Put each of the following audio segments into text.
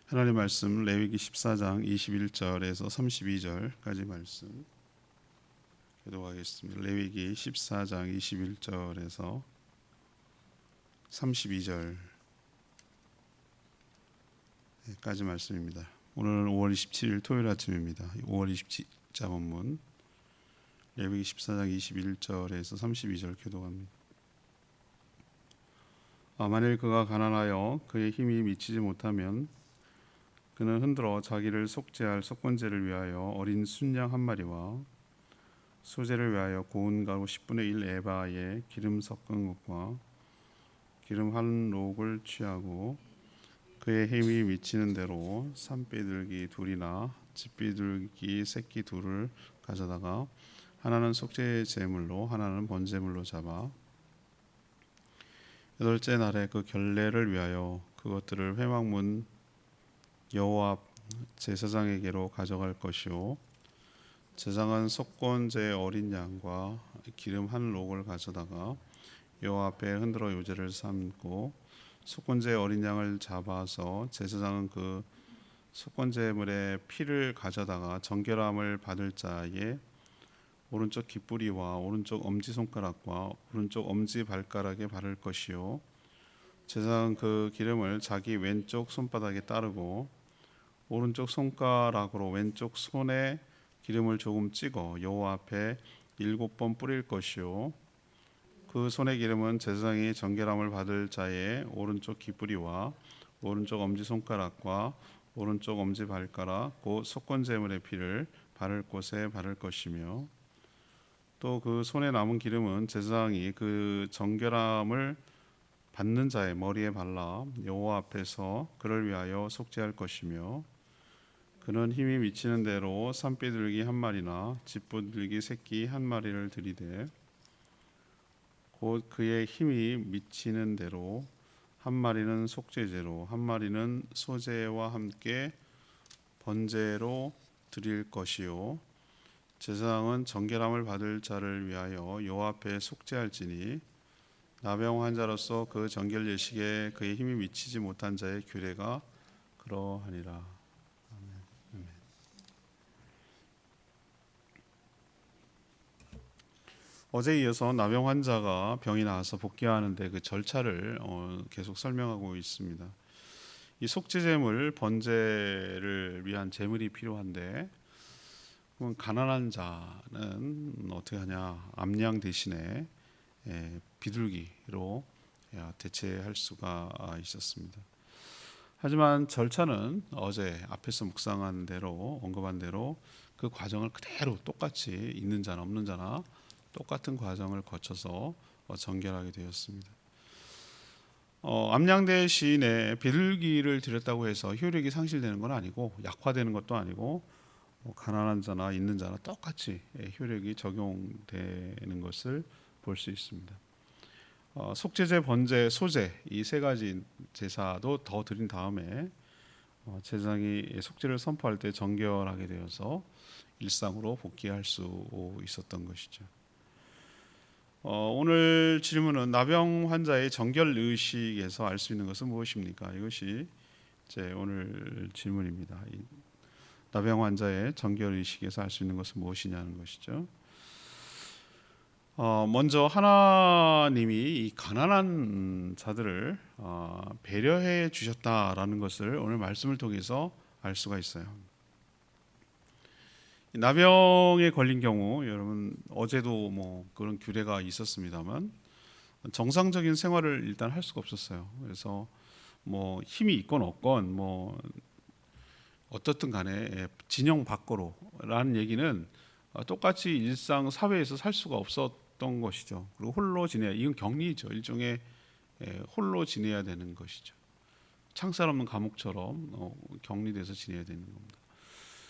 하나님 말씀 레위기 14장 21절에서 32절까지 말씀 기도하겠습니다. 레위기 14장 21절에서 32절까지 말씀입니다. 오늘 5월 27일 토요일 아침입니다. 5월 27자 본문 레위기 14장 21절에서 32절 기도합니다. 만일 그가 가난하여 그의 힘이 미치지 못하면 그는 흔들어 자기를 속죄할 속건제를 위하여 어린 순양 한 마리와 소제를 위하여 고운 가루 10분의 1 에바에 기름 섞은 것과 기름 한 록을 취하고 그의 힘이 미치는 대로 산비둘기 둘이나 집비둘기 새끼 둘을 가져다가 하나는 속죄 제물로 하나는 번제물로 잡아 여덟째 날에 그 결례를 위하여 그것들을 회막문 여호와 앞 제사장에게로 가져갈 것이요 제사장은 속건제 어린 양과 기름 한 록을 가져다가 여호와 앞에 흔들어 요제를 삼고 속건제 어린 양을 잡아서 제사장은 그 속건제물의 피를 가져다가 정결함을 받을 자의 오른쪽 깃뿌리와 오른쪽 엄지손가락과 오른쪽 엄지발가락에 바를 것이요 제사장은 그 기름을 자기 왼쪽 손바닥에 따르고 오른쪽 손가락으로 왼쪽 손에 기름을 조금 찍어 여호와 앞에 7번 뿌릴 것이요 그 손의 기름은 제사장이 정결함을 받을 자의 오른쪽 깃뿌리와 오른쪽 엄지손가락과 오른쪽 엄지발가락 곧 속건제물의 피를 바를 곳에 바를 것이며 또 그 손에 남은 기름은 제사장이 그 정결함을 받는 자의 머리에 발라 여호와 앞에서 그를 위하여 속죄할 것이며 그는 힘이 미치는 대로 산비둘기 한 마리나 집비둘기 새끼 한 마리를 들이되 곧 그의 힘이 미치는 대로 한 마리는 속죄제로 한 마리는 소제와 함께 번제로 드릴 것이요 제사장은 정결함을 받을 자를 위하여 여호와 앞에 속죄할지니 나병 환자로서 그 정결 예식에 그의 힘이 미치지 못한 자의 규례가 그러하니라. 아멘. 어제에 이어서 나병 환자가 병이 나와서 복귀하는데 그 절차를 계속 설명하고 있습니다. 이 속죄제물 번제를 위한 제물이 필요한데 그럼 가난한 자는 어떻게 하냐? 암양 대신에 비둘기로 대체할 수가 있었습니다. 하지만 절차는 어제 앞에서 묵상한 대로 언급한 대로 그 과정을 그대로 똑같이 있는 자나 없는 자나 똑같은 과정을 거쳐서 정결하게 되었습니다. 암양 대신에 비둘기를 드렸다고 해서 효력이 상실되는 건 아니고 약화되는 것도 아니고 가난한 자나 있는 자나 똑같이 효력이 적용되는 것을 볼 수 있습니다. 속죄제, 번제, 소제 이 세 가지 제사도 더 드린 다음에 제사장이 속죄를 선포할 때 정결하게 되어서 일상으로 복귀할 수 있었던 것이죠. 오늘 질문은 나병 환자의 정결 의식에서 알 수 있는 것은 무엇입니까? 이것이 제 오늘 질문입니다. 나병 환자의 정결 의식에서 알 수 있는 것은 무엇이냐는 것이죠. 먼저 하나님이 이 가난한 자들을 배려해 주셨다라는 것을 오늘 말씀을 통해서 알 수가 있어요. 나병에 걸린 경우 여러분 어제도 뭐 그런 규례가 있었습니다만 정상적인 생활을 일단 할 수가 없었어요. 그래서 뭐 힘이 있건 없건 뭐 어떻든 간에 진영 밖으로라는 얘기는 똑같이 일상 사회에서 살 수가 없었던 것이죠. 그리고 홀로 지내야, 이건 격리죠. 일종의 홀로 지내야 되는 것이죠. 창살 없는 감옥처럼 격리돼서 지내야 되는 겁니다.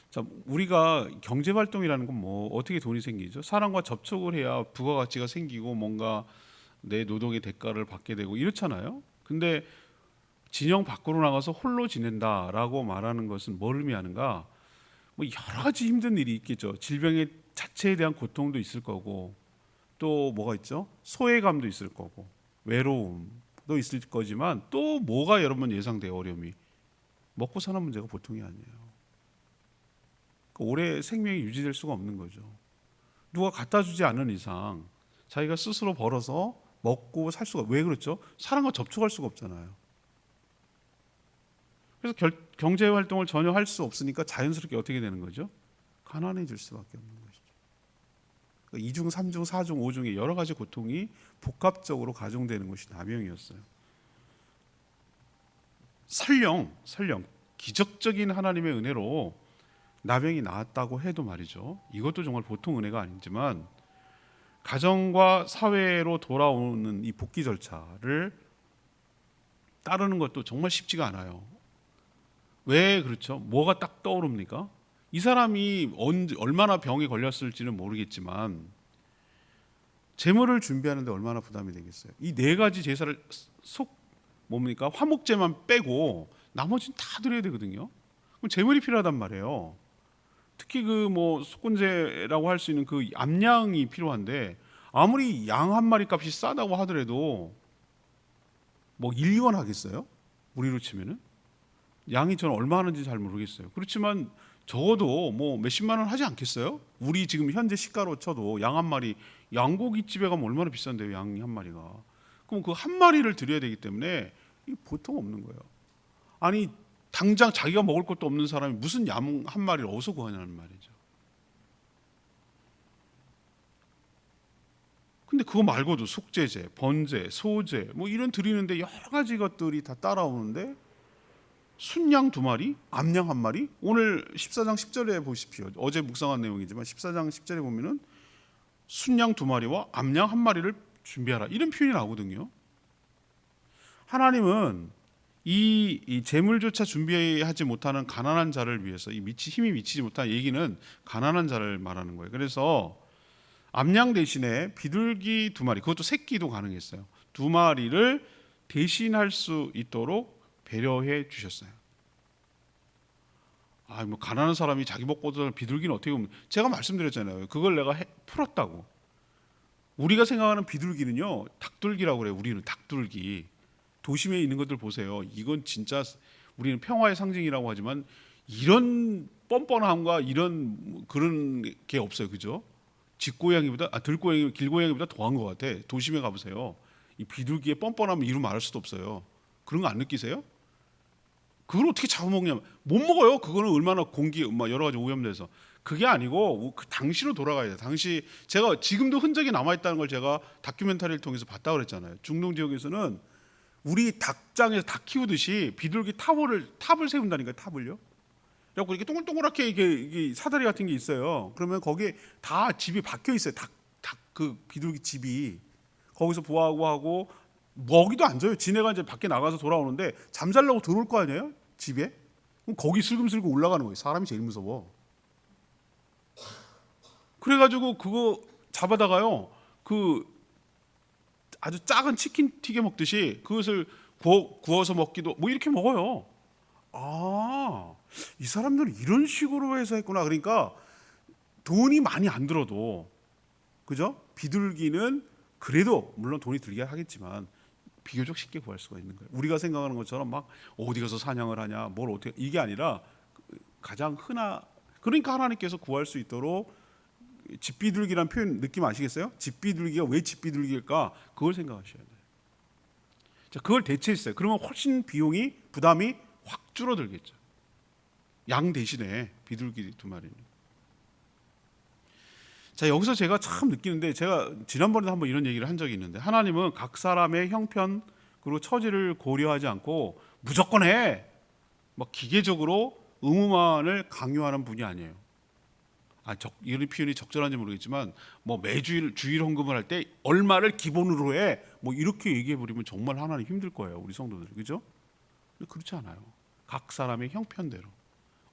자, 우리가 경제 활동이라는 건 뭐 어떻게 돈이 생기죠? 사람과 접촉을 해야 부가가치가 생기고 뭔가 내 노동의 대가를 받게 되고 이렇잖아요. 근데 진영 밖으로 나가서 홀로 지낸다라고 말하는 것은 뭘 의미하는가? 뭐 여러 가지 힘든 일이 있겠죠. 질병의 자체에 대한 고통도 있을 거고 또 뭐가 있죠? 소외감도 있을 거고 외로움도 있을 거지만 또 뭐가 여러분 예상돼요? 어려움이 먹고 사는 문제가 보통이 아니에요. 오래 생명이 유지될 수가 없는 거죠. 누가 갖다 주지 않는 이상 자기가 스스로 벌어서 먹고 살 수가, 왜 그렇죠? 사람과 접촉할 수가 없잖아요. 그래서 경제 활동을 전혀 할 수 없으니까 자연스럽게 어떻게 되는 거죠? 가난해질 수밖에 없는 것이죠. 그러니까 2중, 3중, 4중, 5중의 여러 가지 고통이 복합적으로 가중되는 것이 나병이었어요. 설령 기적적인 하나님의 은혜로 나병이 나았다고 해도 말이죠. 이것도 정말 보통 은혜가 아니지만 가정과 사회로 돌아오는 이 복귀 절차를 따르는 것도 정말 쉽지가 않아요. 왜 그렇죠? 뭐가 딱 떠오릅니까? 이 사람이 얼마나 병에 걸렸을지는 모르겠지만 제물을 준비하는데 얼마나 부담이 되겠어요. 이 네 가지 제사를 뭡니까? 화목제만 빼고 나머지는 다 드려야 되거든요. 그럼 제물이 필요하단 말이에요. 특히 그 뭐 속건제라고 할 수 있는 그 암양이 필요한데 아무리 양 한 마리 값이 싸다고 하더라도 뭐 1, 2원 하겠어요? 우리로 치면은 양이 저는 얼마 하는지 잘 모르겠어요. 그렇지만 적어도 뭐 몇십만 원 하지 않겠어요? 우리 지금 현재 시가로 쳐도 양 한 마리, 양고기집에 가면 얼마나 비싼데요, 양이 한 마리가. 그럼 그 한 마리를 드려야 되기 때문에 이 보통 없는 거예요. 아니 당장 자기가 먹을 것도 없는 사람이 무슨 양 한 마리를 어디서 구하냐는 말이죠. 근데 그거 말고도 속죄제, 번제, 소제 뭐 이런 드리는데 여러 가지 것들이 다 따라오는데 순양 2마리, 암양 1마리. 오늘 14장 10절에 보십시오. 어제 묵상한 내용이지만 14장 10절에 보면은 순양 2마리와 암양 1마리를 준비하라 이런 표현이 나오거든요. 하나님은 이 재물조차 준비하지 못하는 가난한 자를 위해서 힘이 미치지 못한 얘기는 가난한 자를 말하는 거예요. 그래서 암양 대신에 비둘기 2마리, 그것도 새끼도 가능했어요. 2마리를 대신할 수 있도록 배려해 주셨어요. 뭐 가난한 사람이 자기 먹고도 비둘기는 어떻게 보면 제가 말씀드렸잖아요. 그걸 내가 풀었다고. 우리가 생각하는 비둘기는요, 닭둘기라고 그래요. 우리는 닭둘기. 도심에 있는 것들 보세요. 이건 진짜 우리는 평화의 상징이라고 하지만 이런 뻔뻔함과 이런 그런 게 없어요, 그죠? 들고양이, 길고양이보다 더한 것 같아. 도심에 가보세요. 이 비둘기의 뻔뻔함을 이루 말할 수도 없어요. 그런 거 안 느끼세요? 그걸 어떻게 잡아먹냐면 못 먹어요. 그거는 얼마나 공기 여러 가지 오염돼서. 그게 아니고 그 당시로 돌아가야 돼요. 당시 제가 지금도 흔적이 남아있다는 걸 제가 다큐멘터리를 통해서 봤다고 그랬잖아요. 중동 지역에서는 우리 닭장에서 닭 키우듯이 비둘기 탑을 세운다니까요. 탑을요. 그래갖고 이렇게 동글동글하게 이게 사다리 같은 게 있어요. 그러면 거기에 다 집이 박혀 있어요. 그 비둘기 집이. 거기서 부화하고 하고 먹이도 안 줘요. 지네가 이제 밖에 나가서 돌아오는데 잠자려고 들어올 거 아니에요? 집에? 그럼 거기 슬금슬금 올라가는 거예요. 사람이 제일 무서워. 그래가지고 그거 잡아다가요. 그 아주 작은 치킨 튀겨 먹듯이 그것을 구워서 먹기도 뭐 이렇게 먹어요. 이 사람들은 이런 식으로 해서 했구나. 그러니까 돈이 많이 안 들어도, 그죠? 비둘기는 그래도 물론 돈이 들게 하겠지만 비교적 쉽게 구할 수가 있는 거예요. 우리가 생각하는 것처럼 막 어디 가서 사냥을 하냐, 뭘 어떻게, 이게 아니라 가장 그러니까 하나님께서 구할 수 있도록 집비둘기란 표현 느낌 아시겠어요? 집비둘기가 왜 집비둘기일까? 그걸 생각하셔야 돼요. 자, 그걸 대체했어요. 그러면 훨씬 부담이 확 줄어들겠죠. 양 대신에 비둘기 2마리는. 자, 여기서 제가 참 느끼는데, 제가 지난번에도 한번 이런 얘기를 한 적이 있는데, 하나님은 각 사람의 형편 그리고 처지를 고려하지 않고 무조건 해, 막 기계적으로 의무만을 강요하는 분이 아니에요. 이런 표현이 적절한지 모르겠지만 뭐 매주일 주일 헌금을 할 때 얼마를 기본으로 해, 뭐 이렇게 얘기해 버리면 정말 하나님 힘들 거예요, 우리 성도들. 그죠? 그렇지 않아요. 각 사람의 형편대로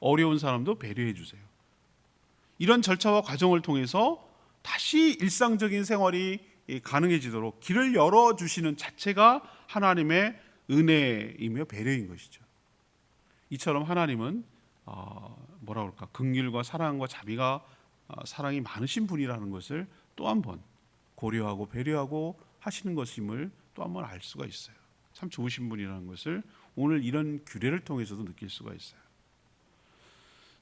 어려운 사람도 배려해 주세요. 이런 절차와 과정을 통해서 다시 일상적인 생활이 가능해지도록 길을 열어주시는 자체가 하나님의 은혜이며 배려인 것이죠. 이처럼 하나님은 뭐라 그럴까, 긍휼과 사랑과 자비가 사랑이 많으신 분이라는 것을 또 한 번 고려하고 배려하고 하시는 것임을 또 한 번 알 수가 있어요. 참 좋으신 분이라는 것을 오늘 이런 규례를 통해서도 느낄 수가 있어요.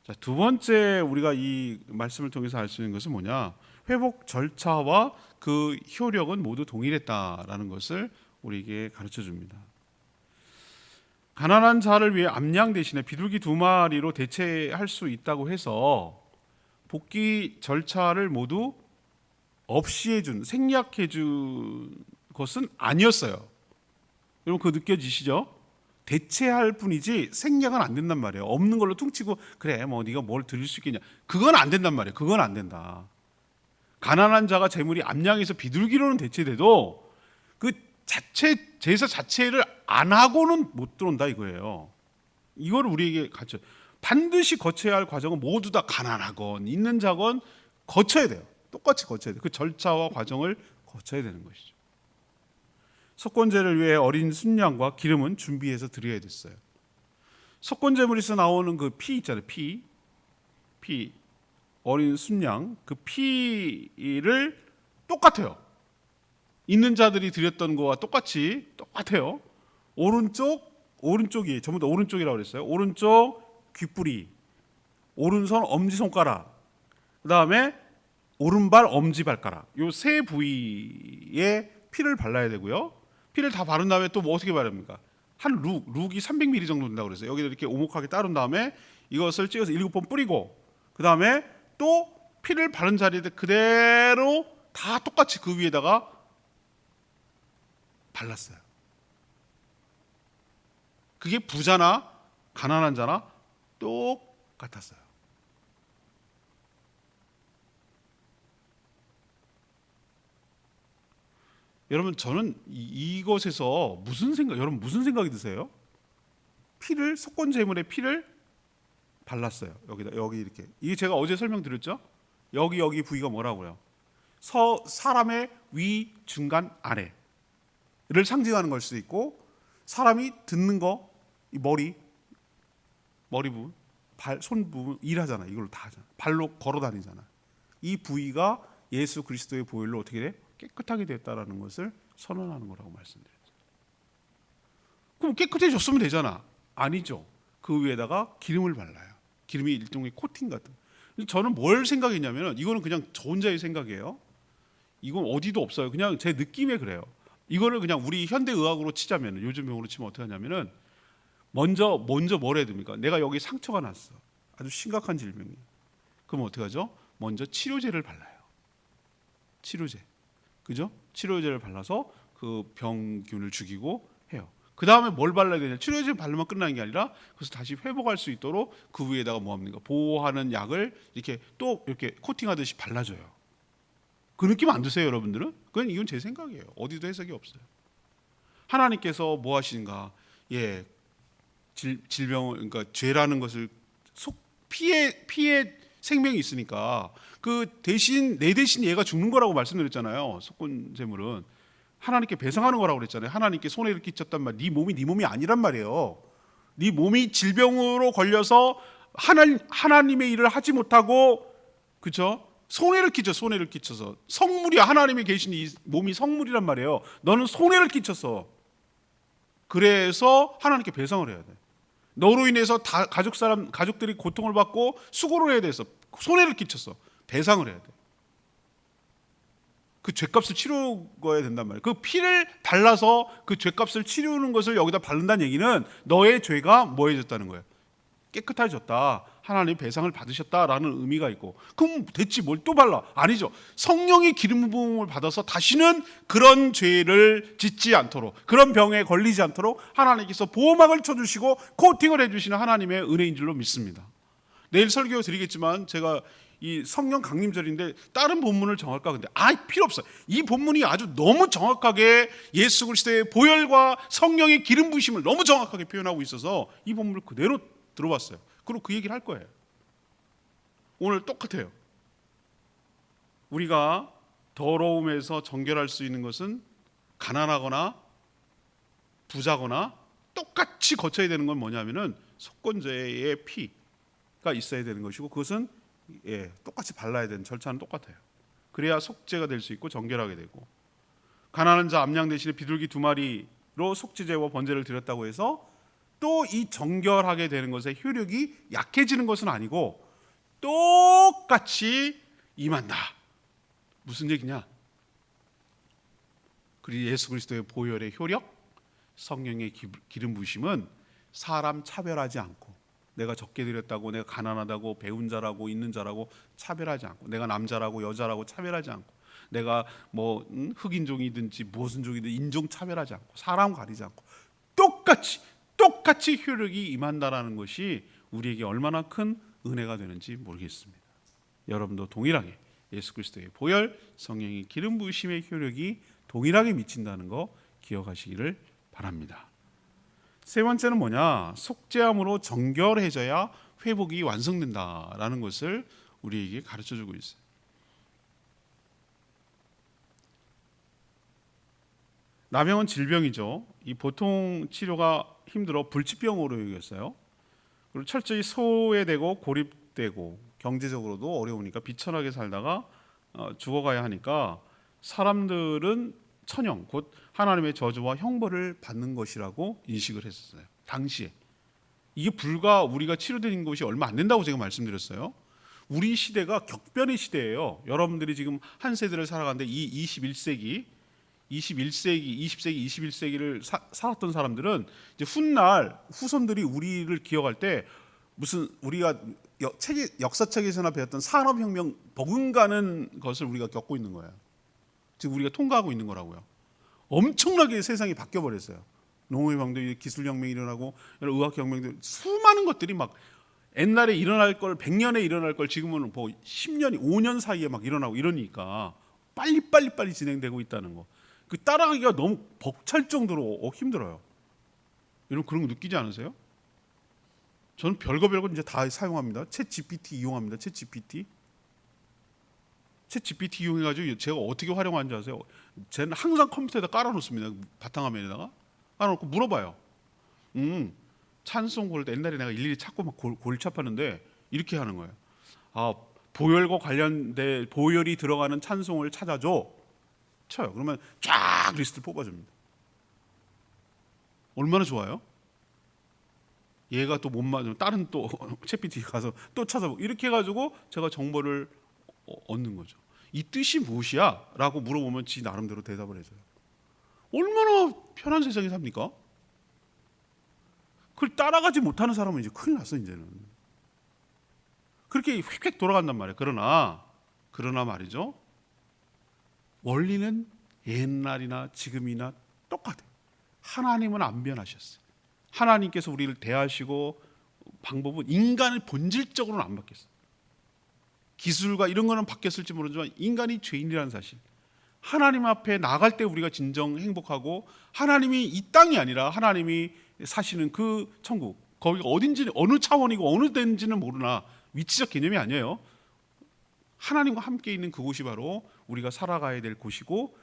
자, 두 번째 우리가 이 말씀을 통해서 알 수 있는 것은 뭐냐? 회복 절차와 그 효력은 모두 동일했다라는 것을 우리에게 가르쳐 줍니다. 가난한 자를 위해 암양 대신에 비둘기 2마리로 대체할 수 있다고 해서 복귀 절차를 모두 없이 해준, 생략해 준 것은 아니었어요. 여러분 그거 느껴지시죠? 대체할 뿐이지 생략은 안 된단 말이에요. 없는 걸로 퉁치고 그래 뭐 네가 뭘 드릴 수 있겠냐, 그건 안 된단 말이에요. 그건 안 된다. 가난한 자가 재물이 암양에서 비둘기로는 대체돼도 그 자체 제사 자체를 안 하고는 못 들어온다 이거예요. 이걸 우리에게 가르쳐. 반드시 거쳐야 할 과정은 모두 다 가난하건 있는 자건 거쳐야 돼요. 똑같이 거쳐야 돼요. 그 절차와 과정을 거쳐야 되는 것이죠. 속건제를 위해 어린 순양과 기름은 준비해서 드려야 됐어요. 속건제물에서 나오는 그 피 있잖아요. 피 어린 순양, 그 피를 똑같아요. 있는 자들이 드렸던 거와 똑같아요. 오른쪽이 전부 다 오른쪽이라고 그랬어요. 오른쪽 귓불이, 오른손 엄지손가락, 그 다음에 오른발 엄지발가락, 요 세 부위에 피를 발라야 되고요. 피를 다 바른 다음에 또 뭐 어떻게 바릅니까? 한 룩이 300ml 정도 된다고 그랬어요. 여기다 이렇게 오목하게 따른 다음에 이것을 찍어서 7번 뿌리고, 그 다음에 또 피를 바른 자리에 그대로 다 똑같이 그 위에다가 발랐어요. 그게 부자나 가난한 자나 똑같았어요. 여러분 저는 이것에서 여러분 무슨 생각이 드세요? 피를, 속건제물의 피를 발랐어요. 여기 이렇게. 이게 제가 어제 설명드렸죠? 여기 부위가 뭐라고요? 사람의 위, 중간, 아래를 상징하는 걸 수도 있고, 사람이 듣는 거, 이 머리 부분, 손 부분 일하잖아. 이걸로 다 하잖아. 발로 걸어 다니잖아. 이 부위가 예수 그리스도의 보혈로 어떻게 돼? 깨끗하게 됐다라는 것을 선언하는 거라고 말씀드렸죠. 그럼 깨끗해졌으면 되잖아. 아니죠. 그 위에다가 기름을 발라요. 기름이 일종의 코팅 같은. 저는 뭘 생각했냐면, 이거는 그냥 저 혼자의 생각이에요. 이건 어디도 없어요. 그냥 제 느낌에 그래요. 이거를 그냥 우리 현대 의학으로 치자면, 요즘 병으로 치면 어떻게 하냐면은 먼저 뭘 해야 됩니까? 내가 여기 상처가 났어. 아주 심각한 질병이. 그럼 어떻게 하죠? 먼저 치료제를 발라요. 치료제. 그죠? 치료제를 발라서 그 병균을 죽이고 해요. 그 다음에 뭘 발라야 되냐? 치료제 바르면 끝나는 게 아니라 그래서 다시 회복할 수 있도록 그 위에다가 뭐 합니까? 보호하는 약을 이렇게 또 이렇게 코팅하듯이 발라줘요. 그 느낌 안 드세요, 여러분들은? 이건 제 생각이에요. 어디도 해석이 없어요. 하나님께서 뭐 하시는가? 예, 질병, 그러니까 죄라는 것을 피해 생명이 있으니까 그 대신 내 대신 얘가 죽는 거라고 말씀드렸잖아요. 속건제물은 하나님께 배상하는 거라고 그랬잖아요. 하나님께 손해를 끼쳤단 말. 네 몸이 아니란 말이에요. 네 몸이 질병으로 걸려서 하나님의 일을 하지 못하고, 그렇죠? 손해를 끼쳐서 성물이야. 하나님이 계신 이 몸이 성물이란 말이에요. 너는 손해를 끼쳐서, 그래서 하나님께 배상을 해야 돼. 너로 인해서 다 가족들이 고통을 받고 수고를 해야 돼서 손해를 끼쳤어. 배상을 해야 돼. 그 죄값을 치러야 된단 말이에요. 그 피를 발라서 그 죄값을 치르는 것을 여기다 바른다는 얘기는 너의 죄가 뭐해졌다는 거예요? 깨끗해졌다. 하나님 배상을 받으셨다라는 의미가 있고, 그럼 됐지 뭘 또 발라? 아니죠. 성령의 기름 부음을 받아서 다시는 그런 죄를 짓지 않도록, 그런 병에 걸리지 않도록 하나님께서 보호막을 쳐주시고 코팅을 해주시는 하나님의 은혜인 줄로 믿습니다. 내일 설교 드리겠지만 제가 이 성령 강림절인데 다른 본문을 정할까? 근데 필요 없어요. 이 본문이 아주 너무 정확하게 예수 그리스도의 보혈과 성령의 기름 부으심을 너무 정확하게 표현하고 있어서 이 본문을 그대로 들어봤어요. 그리고 그 얘기를 할 거예요. 오늘 똑같아요. 우리가 더러움에서 정결할 수 있는 것은 가난하거나 부자거나 똑같이 거쳐야 되는 건 뭐냐면은 속건제의 피가 있어야 되는 것이고, 그것은 똑같이 발라야 되는 절차는 똑같아요. 그래야 속죄가 될 수 있고 정결하게 되고, 가난한 자 암양 대신에 비둘기 2마리로 속죄제와 번제를 드렸다고 해서 또 이 정결하게 되는 것의 효력이 약해지는 것은 아니고 똑같이 임한다. 무슨 얘기냐? 그리고 예수 그리스도의 보혈의 효력, 성령의 기름 부으심은 사람 차별하지 않고, 내가 적게 드렸다고, 내가 가난하다고, 배운 자라고 있는 자라고 차별하지 않고, 내가 남자라고 여자라고 차별하지 않고, 내가 뭐 흑인종이든지 무슨 종이든 인종 차별하지 않고, 사람 가리지 않고 똑같이 효력이 임한다라는 것이 우리에게 얼마나 큰 은혜가 되는지 모르겠습니다. 여러분도 동일하게 예수 그리스도의 보혈, 성령의 기름 부으심의 효력이 동일하게 미친다는 거 기억하시기를 바랍니다. 세 번째는 뭐냐? 속죄함으로 정결해져야 회복이 완성된다라는 것을 우리에게 가르쳐주고 있어요. 나병은 질병이죠. 이 보통 치료가 힘들어 불치병으로 여겼어요. 그리고 철저히 소외되고 고립되고 경제적으로도 어려우니까 비천하게 살다가 죽어가야 하니까 사람들은 천형, 곧 하나님의 저주와 형벌을 받는 것이라고 인식을 했었어요. 당시에. 이게 불과 우리가 치료된 것이 얼마 안 된다고 제가 말씀드렸어요. 우리 시대가 격변의 시대예요. 여러분들이 지금 한 세대를 살아가는데 이 21세기, 20세기, 21세기를 살았던 사람들은 이제 훗날 후손들이 우리를 기억할 때 무슨 우리가 역사책에서나 배웠던 산업혁명 버금가는 것을 우리가 겪고 있는 거예요. 지금 우리가 통과하고 있는 거라고요. 엄청나게 세상이 바뀌어 버렸어요. 농업혁명도 기술혁명이 일어나고 의학혁명도 수많은 것들이 막 옛날에 일어날 걸 100년에 일어날 걸 지금은 뭐 10년, 5년 사이에 막 일어나고 이러니까 빨리 진행되고 있다는 거. 그 따라가기가 너무 벅찰 정도로 힘들어요. 여러분 그런 거 느끼지 않으세요? 저는 별거 이제 다 사용합니다. 챗 GPT 이용합니다. 챗 GPT 이용해가지고 제가 어떻게 활용하는지 아세요? 저는 항상 컴퓨터에다 깔아놓습니다. 바탕화면에다가 깔아놓고 물어봐요. 찬송 고를 때 옛날에 내가 일일이 찾고 막 골치아팠는데 이렇게 하는 거예요. 보혈과 관련된 보혈이 들어가는 찬송을 찾아줘. 쳐요. 그러면 쫙 리스트를 뽑아줍니다. 얼마나 좋아요? 얘가 또 못 맞으면 다른 또 챗GPT 가서 또 찾아보고 이렇게 해가지고 제가 정보를 얻는 거죠. 이 뜻이 무엇이야? 라고 물어보면 지 나름대로 대답을 해줘요. 얼마나 편한 세상에 삽니까? 그걸 따라가지 못하는 사람은 이제 큰일 났어. 이제는 그렇게 휙휙 돌아간단 말이에요. 그러나 말이죠, 원리는 옛날이나 지금이나 똑같아요. 하나님은 안 변하셨어요. 하나님께서 우리를 대하시고 방법은 인간을 본질적으로는 안 바뀌었어요. 기술과 이런 거는 바뀌었을지 모르지만 인간이 죄인이라는 사실, 하나님 앞에 나갈 때 우리가 진정 행복하고, 하나님이 이 땅이 아니라 하나님이 사시는 그 천국, 거기가 어딘지, 어느 차원이고 어느 데인지는 모르나 위치적 개념이 아니에요. 하나님과 함께 있는 그곳이 바로 우리가 살아가야 될 곳이고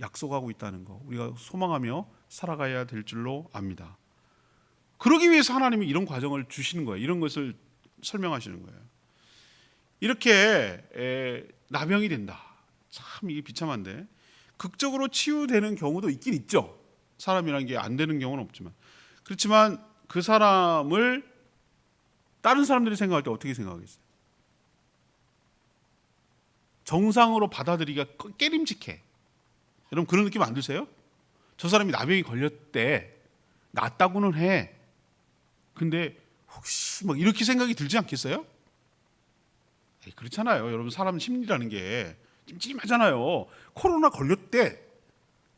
약속하고 있다는 거, 우리가 소망하며 살아가야 될 줄로 압니다. 그러기 위해서 하나님이 이런 과정을 주시는 거예요. 이런 것을 설명하시는 거예요. 이렇게 나병이 된다. 참 이게 비참한데 극적으로 치유되는 경우도 있긴 있죠. 사람이란 게 안 되는 경우는 없지만, 그렇지만 그 사람을 다른 사람들이 생각할 때 어떻게 생각하겠어요? 정상으로 받아들이기가 깨림직해. 여러분 그런 느낌 안 드세요? 저 사람이 나병이 걸렸대, 낫다고는 해. 근데 혹시 막 이렇게 생각이 들지 않겠어요? 그렇잖아요. 여러분 사람 심리라는 게 찜찜하잖아요. 코로나 걸렸대,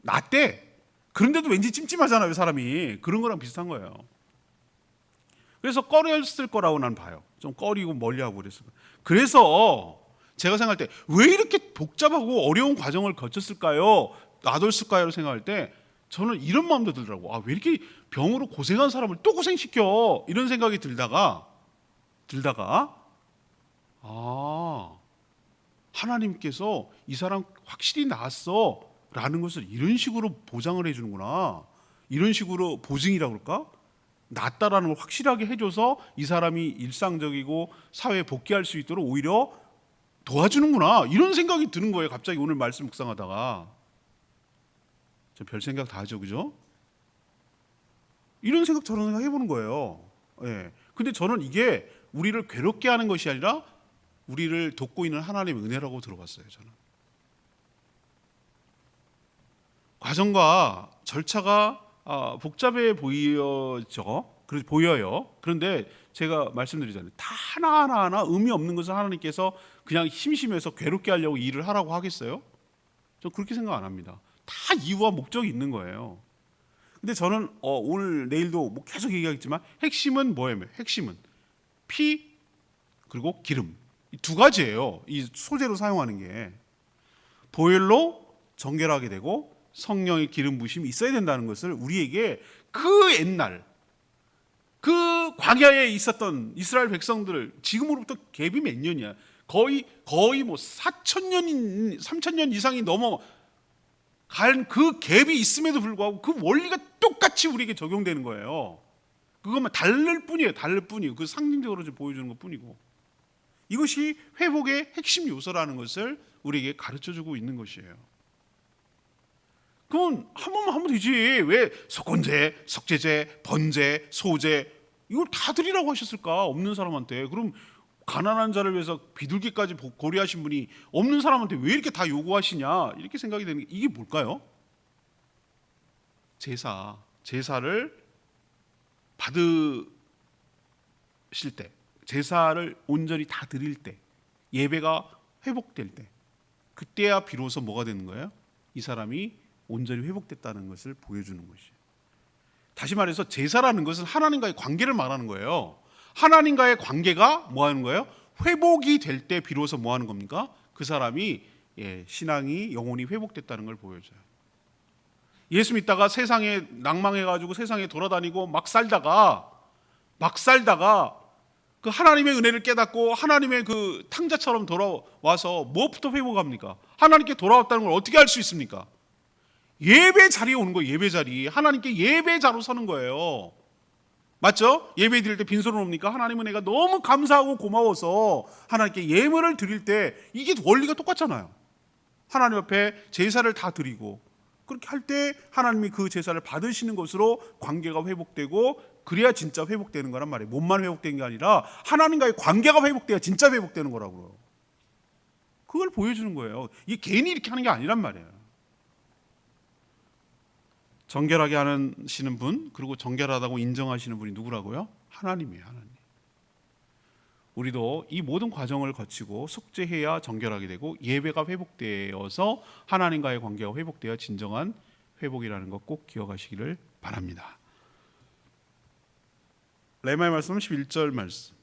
낫대. 그런데도 왠지 찜찜하잖아요. 사람이. 그런 거랑 비슷한 거예요. 그래서 꺼렸을 거라고 난 봐요. 좀 꺼리고 멀리하고 그랬을 거예요. 그래서 제가 생각할 때 왜 이렇게 복잡하고 어려운 과정을 거쳤을까요? 놔뒀을까요? 생각할 때 저는 이런 마음도 들더라고. 왜 이렇게 병으로 고생한 사람을 또 고생시켜? 이런 생각이 들다가 하나님께서 이 사람 확실히 나았어 라는 것을 이런 식으로 보장을 해주는구나, 이런 식으로 보증이라고 그럴까? 낫다라는 걸 확실하게 해줘서 이 사람이 일상적이고 사회에 복귀할 수 있도록 오히려 도와주는구나, 이런 생각이 드는 거예요. 갑자기 오늘 말씀 묵상하다가 저 별 생각 다 하죠, 그죠? 이런 생각 저런 생각 해보는 거예요. 예. 근데 저는 이게 우리를 괴롭게 하는 것이 아니라 우리를 돕고 있는 하나님의 은혜라고 들어봤어요. 저는 과정과 절차가 복잡해 보여요. 그런데 제가 말씀드리잖아요. 다 하나하나 의미 없는 것을 하나님께서 그냥 심심해서 괴롭게 하려고 일을 하라고 하겠어요? 저 그렇게 생각 안 합니다. 다 이유와 목적이 있는 거예요. 근데 저는 오늘 내일도 뭐 계속 얘기하겠지만 핵심은 뭐예요? 핵심은 피 그리고 기름, 이 두 가지예요. 이 소재로 사용하는 게 보혈로 정결하게 되고 성령의 기름 부심이 있어야 된다는 것을 우리에게 그 옛날 그 광야에 있었던 이스라엘 백성들, 지금으로부터 갭이 몇 년이야? 거의 뭐 4,000년, 3,000년 이상이 넘어 간 그 갭이 있음에도 불구하고 그 원리가 똑같이 우리에게 적용되는 거예요. 그것만 다를 뿐이에요. 다를 뿐이에요. 그 상징적으로 좀 보여주는 것 뿐이고, 이것이 회복의 핵심 요소라는 것을 우리에게 가르쳐주고 있는 것이에요. 그럼 한 번만 하면 되지. 왜 속건제, 석제제, 번제, 소제 이걸 다 드리라고 하셨을까? 없는 사람한테. 그럼 가난한 자를 위해서 비둘기까지 고려하신 분이 없는 사람한테 왜 이렇게 다 요구하시냐? 이렇게 생각이 되는 게, 이게 뭘까요? 제사를 받으실 때, 제사를 온전히 다 드릴 때, 예배가 회복될 때, 그때야 비로소 뭐가 되는 거예요? 이 사람이 온전히 회복됐다는 것을 보여주는 것이에요. 다시 말해서 제사라는 것은 하나님과의 관계를 말하는 거예요. 하나님과의 관계가 뭐 하는 거예요? 회복이 될 때 비로소 뭐 하는 겁니까? 그 사람이 신앙이 영혼이 회복됐다는 걸 보여줘요. 예수 믿다가 세상에 낭망해가지고 세상에 돌아다니고 막 살다가 그 하나님의 은혜를 깨닫고 하나님의 그 탕자처럼 돌아와서 무엇부터 회복합니까? 하나님께 돌아왔다는 걸 어떻게 알 수 있습니까? 예배 자리에 오는 거예요. 예배 자리. 하나님께 예배자로 서는 거예요. 맞죠? 예배 드릴 때 빈손으로 옵니까? 하나님 은혜가 너무 감사하고 고마워서 하나님께 예물을 드릴 때 이게 원리가 똑같잖아요. 하나님 앞에 제사를 다 드리고 그렇게 할 때 하나님이 그 제사를 받으시는 것으로 관계가 회복되고, 그래야 진짜 회복되는 거란 말이에요. 몸만 회복되는 게 아니라 하나님과의 관계가 회복돼야 진짜 회복되는 거라고요. 그걸 보여주는 거예요. 이게 괜히 이렇게 하는 게 아니란 말이에요. 정결하게 하시는 분, 그리고 정결하다고 인정하시는 분이 누구라고요? 하나님이에요. 하나님. 우리도 이 모든 과정을 거치고 속죄해야 정결하게 되고 예배가 회복되어서 하나님과의 관계가 회복되어 진정한 회복이라는 것 꼭 기억하시기를 바랍니다. 레마의 말씀 11절 말씀.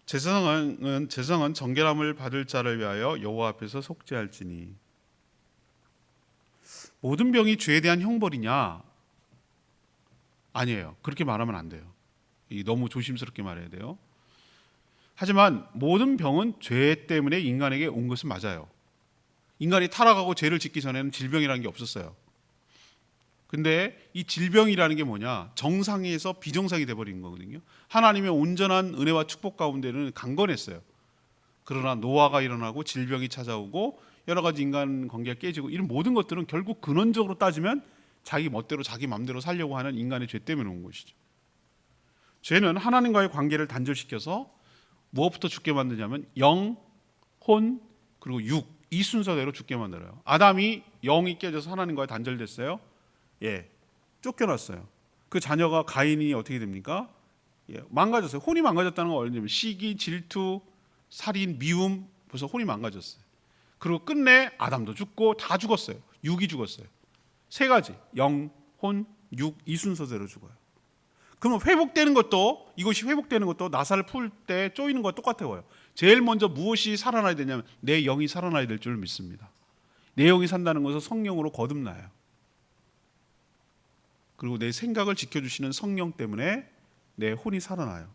제사장은 정결함을 받을 자를 위하여 여호와 앞에서 속죄할지니. 모든 병이 죄에 대한 형벌이냐? 아니에요. 그렇게 말하면 안 돼요. 너무 조심스럽게 말해야 돼요. 하지만 모든 병은 죄 때문에 인간에게 온 것은 맞아요. 인간이 타락하고 죄를 짓기 전에는 질병이라는 게 없었어요. 근데 이 질병이라는 게 뭐냐? 정상에서 비정상이 돼버린 거거든요. 하나님의 온전한 은혜와 축복 가운데는 강건했어요. 그러나 노화가 일어나고 질병이 찾아오고 여러 가지 인간 관계가 깨지고, 이런 모든 것들은 결국 근원적으로 따지면 자기 멋대로 자기 마음대로 살려고 하는 인간의 죄 때문에 온 것이죠. 죄는 하나님과의 관계를 단절시켜서 무엇부터 죽게 만드냐면 영, 혼, 그리고 육, 이 순서대로 죽게 만들어요. 아담이 영이 깨져서 하나님과의 단절됐어요. 쫓겨났어요. 그 자녀가 가인이 어떻게 됩니까? 망가졌어요. 혼이 망가졌다는 건 뭐냐면 시기, 질투, 살인, 미움, 벌써 혼이 망가졌어요. 그리고 끝내 아담도 죽고 다 죽었어요. 육이 죽었어요. 세 가지, 영, 혼, 육, 이 순서대로 죽어요. 그러면 회복되는 것도, 이것이 회복되는 것도 나사를 풀 때 쪼이는 것과 똑같아요. 제일 먼저 무엇이 살아나야 되냐면 내 영이 살아나야 될 줄 믿습니다. 내 영이 산다는 것은 성령으로 거듭나요. 그리고 내 생각을 지켜주시는 성령 때문에 내 혼이 살아나요.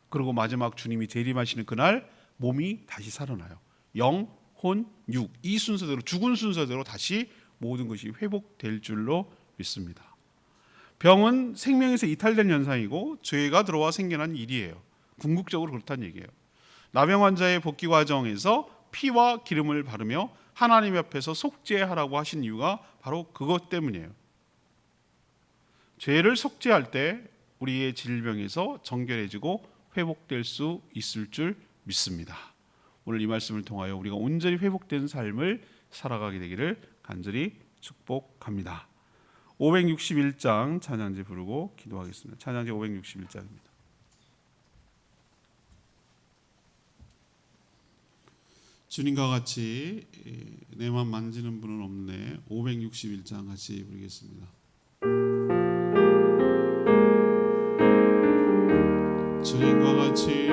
그리고 마지막 주님이 재림하시는 그날 몸이 다시 살아나요. 영, 혼, 육, 이 순서대로, 죽은 순서대로 다시 모든 것이 회복될 줄로 믿습니다. 병은 생명에서 이탈된 현상이고 죄가 들어와 생겨난 일이에요. 궁극적으로 그렇다는 얘기예요. 나병 환자의 복귀 과정에서 피와 기름을 바르며 하나님 앞에서 속죄하라고 하신 이유가 바로 그것 때문이에요. 죄를 속죄할 때 우리의 질병에서 정결해지고 회복될 수 있을 줄 믿습니다. 오늘 이 말씀을 통하여 우리가 온전히 회복된 삶을 살아가게 되기를 간절히 축복합니다. 561장 찬양지 부르고 기도하겠습니다. 찬양지 561장입니다. 주님과 같이 내 맘 만지는 분은 없네. 561장 같이 부르겠습니다. 주님과 같이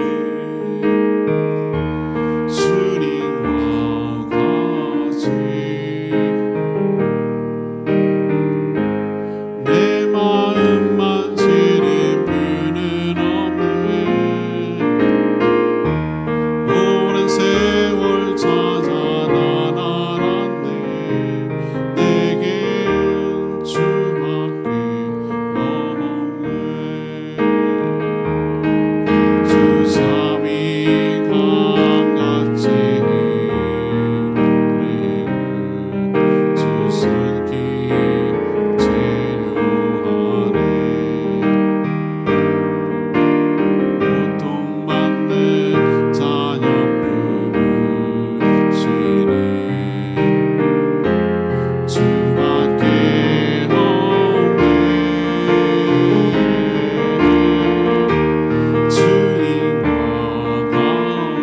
내 마음 만지는 분은 없네. 오랜 세월 찾아 난 알았네. 내겐 주밖에 없네. 주 삼위 강같이 흐르는 주 손길 체류하네. 고통받는 자녀 부르시네. 주밖에 없네. 주님과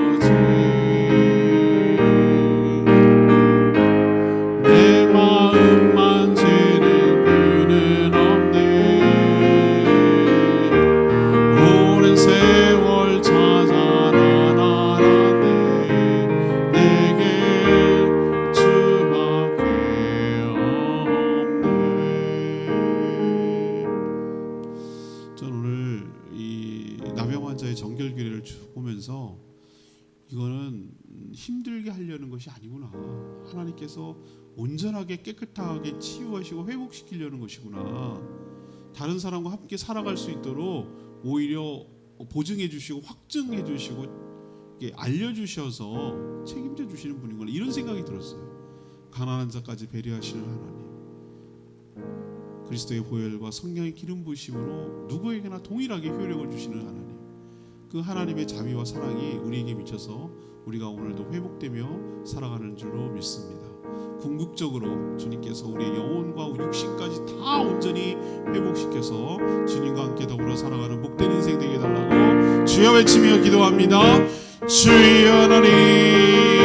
같이 내 마음 만지는 분은 없네. 오랜 세월 찾아 난 알았네. 내게 주밖에 없네. 전 오늘 이 나병 환자의 정결 규례를 쭉 보면서 이거는 힘들게 하려는 것이 아니구나. 하나님께서 온전하게 깨끗하게 치유하시고 회복시키려는 것이구나. 다른 사람과 함께 살아갈 수 있도록 오히려 보증해 주시고 확증해 주시고 알려주셔서 책임져 주시는 분이구나. 이런 생각이 들었어요. 가난한 자까지 배려하시는 하나님, 그리스도의 보혈과 성령의 기름 부으심으로 누구에게나 동일하게 효력을 주시는 하나님, 그 하나님의 자비와 사랑이 우리에게 미쳐서 우리가 오늘도 회복되며 살아가는 줄로 믿습니다. 궁극적으로 주님께서 우리의 영혼과 육신까지 다 온전히 회복시켜서 주님과 함께 더불어 살아가는 복된 인생 되게 해달라고 주여 외치며 기도합니다. 주여 하나님,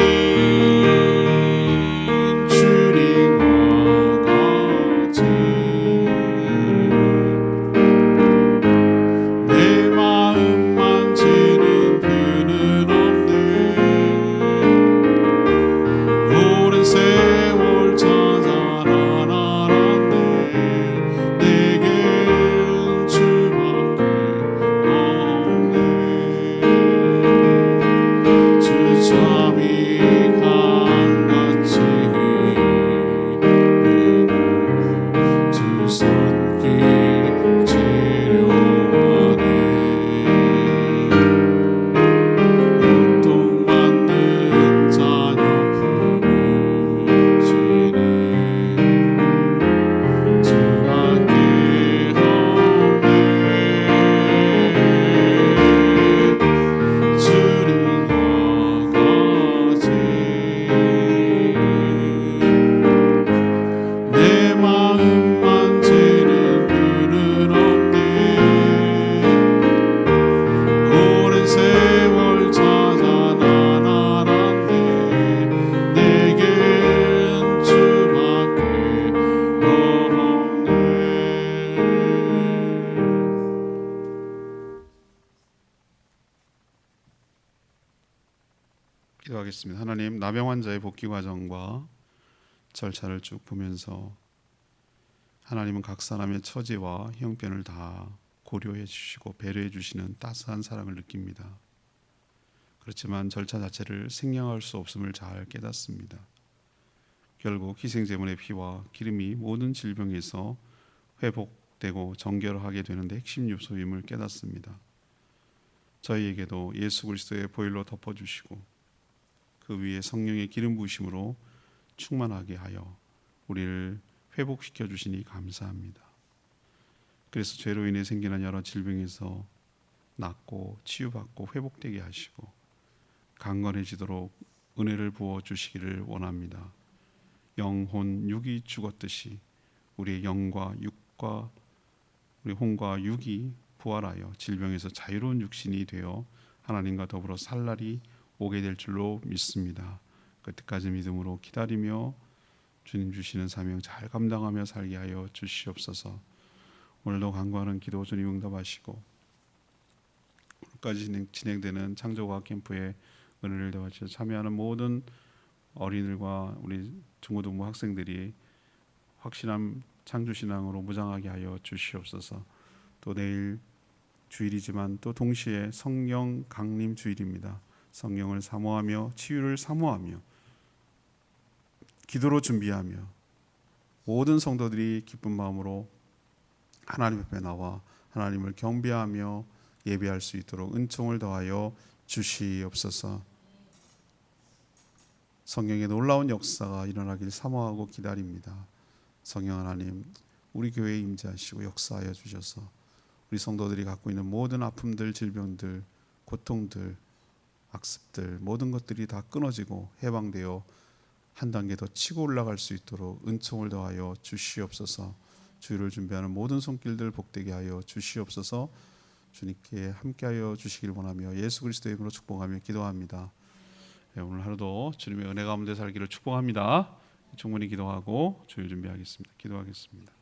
기도하겠습니다. 하나님, 나병 환자의 복귀 과정과 절차를 쭉 보면서 하나님은 각 사람의 처지와 형편을 다 고려해 주시고 배려해 주시는 따스한 사랑을 느낍니다. 그렇지만 절차 자체를 생략할 수 없음을 잘 깨닫습니다. 결국 희생제물의 피와 기름이 모든 질병에서 회복되고 정결하게 되는데 핵심 요소임을 깨닫습니다. 저희에게도 예수 그리스도의 보혈로 덮어주시고 그 위에 성령의 기름 부으심으로 충만하게 하여 우리를 회복시켜 주시니 감사합니다. 그래서 죄로 인해 생기는 여러 질병에서 낫고 치유받고 회복되게 하시고 강건해지도록 은혜를 부어 주시기를 원합니다. 영혼 육이 죽었듯이 우리의 영과 육과 우리 혼과 육이 부활하여 질병에서 자유로운 육신이 되어 하나님과 더불어 살 날이 오게 될 줄로 믿습니다. 그때까지 믿음으로 기다리며 주님 주시는 사명 잘 감당하며 살게 하여 주시옵소서. 오늘도 간구하는 기도 주님 응답하시고 오늘까지 진행되는 창조과학 캠프에 은혜를 더하셔 참여하는 모든 어린이들과 우리 중고등부 학생들이 확실한 창조신앙으로 무장하게 하여 주시옵소서. 또 내일 주일이지만 또 동시에 성령 강림 주일입니다. 성령을 사모하며 치유를 사모하며 기도로 준비하며 모든 성도들이 기쁜 마음으로 하나님 앞에 나와 하나님을 경배하며 예배할 수 있도록 은총을 더하여 주시옵소서. 성령의 놀라운 역사가 일어나길 사모하고 기다립니다. 성령 하나님, 우리 교회에 임재하시고 역사하여 주셔서 우리 성도들이 갖고 있는 모든 아픔들, 질병들, 고통들, 악습들 모든 것들이 다 끊어지고 해방되어 한 단계 더 치고 올라갈 수 있도록 은총을 더하여 주시옵소서. 주일을 준비하는 모든 손길들 복되게 하여 주시옵소서. 주님께 함께하여 주시길 원하며 예수 그리스도의 이름으로 축복하며 기도합니다. 오늘 하루도 주님의 은혜 가운데 살기를 축복합니다. 충분히 기도하고 주일 준비하겠습니다. 기도하겠습니다.